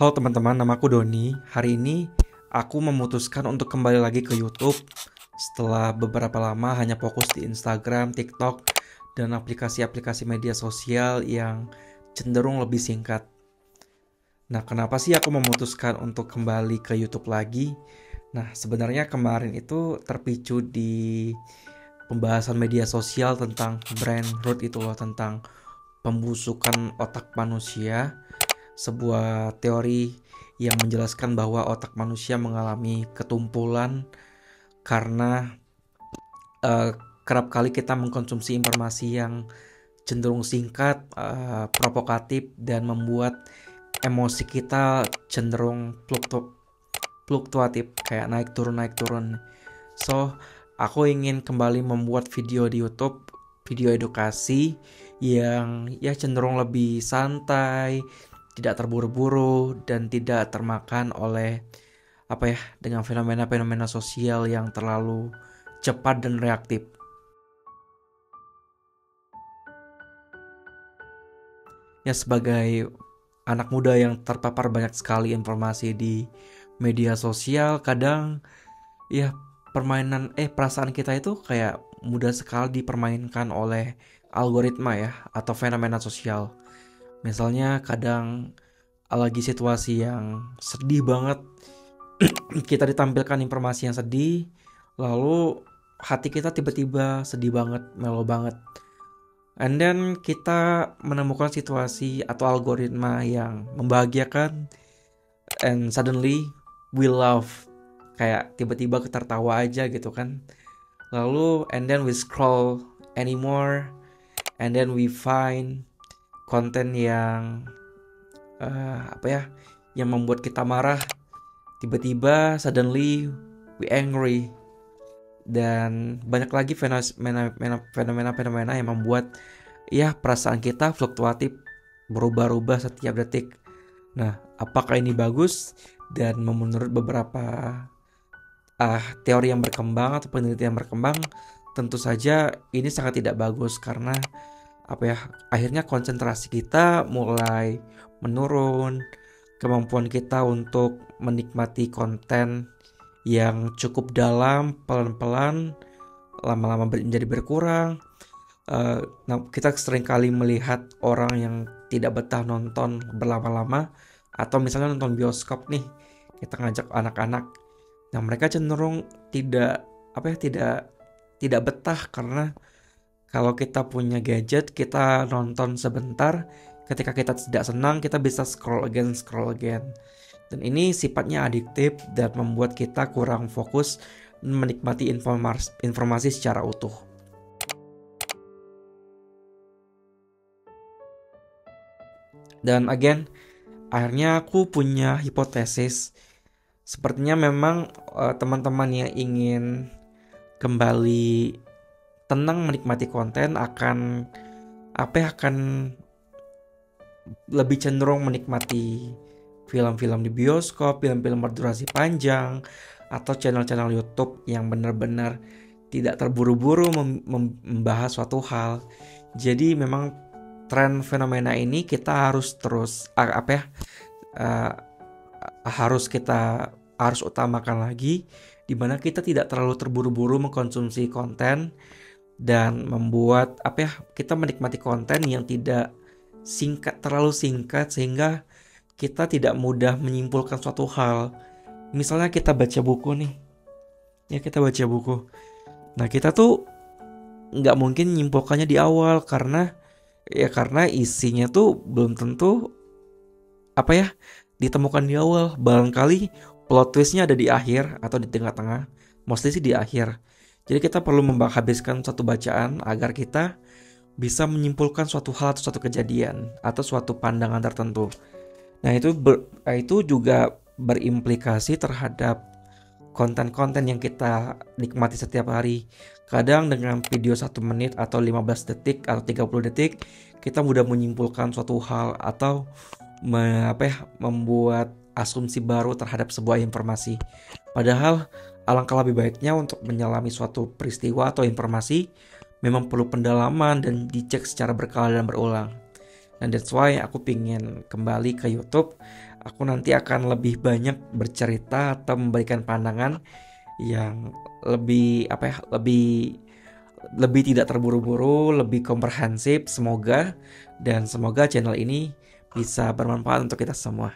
Halo teman-teman, namaku Doni. Hari ini aku memutuskan untuk kembali lagi ke YouTube setelah beberapa lama hanya fokus di Instagram, TikTok, dan aplikasi-aplikasi media sosial yang cenderung lebih singkat. Nah, kenapa sih aku memutuskan untuk kembali ke YouTube lagi? Nah, sebenarnya kemarin itu terpicu di pembahasan media sosial tentang brain rot itu loh, tentang pembusukan otak manusia, sebuah teori yang menjelaskan bahwa otak manusia mengalami ketumpulan karena eh, kerap kali kita mengkonsumsi informasi yang cenderung singkat, provokatif, dan membuat emosi kita cenderung fluktuatif, kayak naik turun. So, aku ingin kembali membuat video di YouTube, video edukasi yang ya cenderung lebih santai, tidak terburu-buru, dan tidak termakan oleh dengan fenomena-fenomena sosial yang terlalu cepat dan reaktif. Ya, sebagai anak muda yang terpapar banyak sekali informasi di media sosial, kadang ya perasaan kita itu kayak mudah sekali dipermainkan oleh algoritma ya, atau fenomena sosial. Misalnya kadang lagi situasi yang sedih banget, kita ditampilkan informasi yang sedih, lalu hati kita tiba-tiba sedih banget, mellow banget. And then kita menemukan situasi atau algoritma yang membahagiakan, and suddenly we love, kayak tiba-tiba kita tertawa aja gitu kan. Lalu and then we scroll anymore, and then we find konten yang yang membuat kita marah. Tiba-tiba suddenly we angry, dan banyak lagi fenomena-fenomena yang membuat ya perasaan kita fluktuatif, berubah-ubah setiap detik. Nah, apakah ini bagus? Dan menurut beberapa teori yang berkembang atau penelitian yang berkembang, tentu saja ini sangat tidak bagus karena akhirnya konsentrasi kita mulai menurun, kemampuan kita untuk menikmati konten yang cukup dalam pelan-pelan lama-lama menjadi berkurang. Kita seringkali melihat orang yang tidak betah nonton berlama-lama, atau misalnya nonton bioskop nih, kita ngajak anak-anak. Nah, mereka cenderung tidak betah karena kalau kita punya gadget, kita nonton sebentar, ketika kita tidak senang, kita bisa scroll again. Dan ini sifatnya adiktif dan membuat kita kurang fokus menikmati informasi secara utuh. Dan again, akhirnya aku punya hipotesis. Sepertinya memang teman-teman yang ingin kembali tenang menikmati konten akan lebih cenderung menikmati film-film di bioskop, film-film berdurasi panjang, atau channel-channel YouTube yang benar-benar tidak terburu-buru membahas suatu hal. Jadi memang tren fenomena ini kita harus terus harus utamakan lagi, di mana kita tidak terlalu terburu-buru mengkonsumsi konten dan membuat kita menikmati konten yang tidak terlalu singkat sehingga kita tidak mudah menyimpulkan suatu hal. Misalnya kita baca buku nih, kita baca buku. Nah, kita tuh nggak mungkin menyimpulkannya di awal karena isinya tuh belum tentu ditemukan di awal. Barangkali plot twistnya ada di akhir atau di tengah-tengah, mostly sih di akhir. Jadi kita perlu habiskan satu bacaan agar kita bisa menyimpulkan suatu hal atau suatu kejadian atau suatu pandangan tertentu. Nah, itu juga berimplikasi terhadap konten-konten yang kita nikmati setiap hari. Kadang dengan video 1 menit atau 15 detik atau 30 detik, kita mudah menyimpulkan suatu hal atau membuat asumsi baru terhadap sebuah informasi. Padahal alangkah lebih baiknya untuk menyelami suatu peristiwa atau informasi memang perlu pendalaman dan dicek secara berkala dan berulang. Dan that's why aku pingin kembali ke YouTube Aku nanti akan lebih banyak bercerita atau memberikan pandangan yang lebih lebih tidak terburu-buru, lebih komprehensif semoga, dan semoga channel ini bisa bermanfaat untuk kita semua.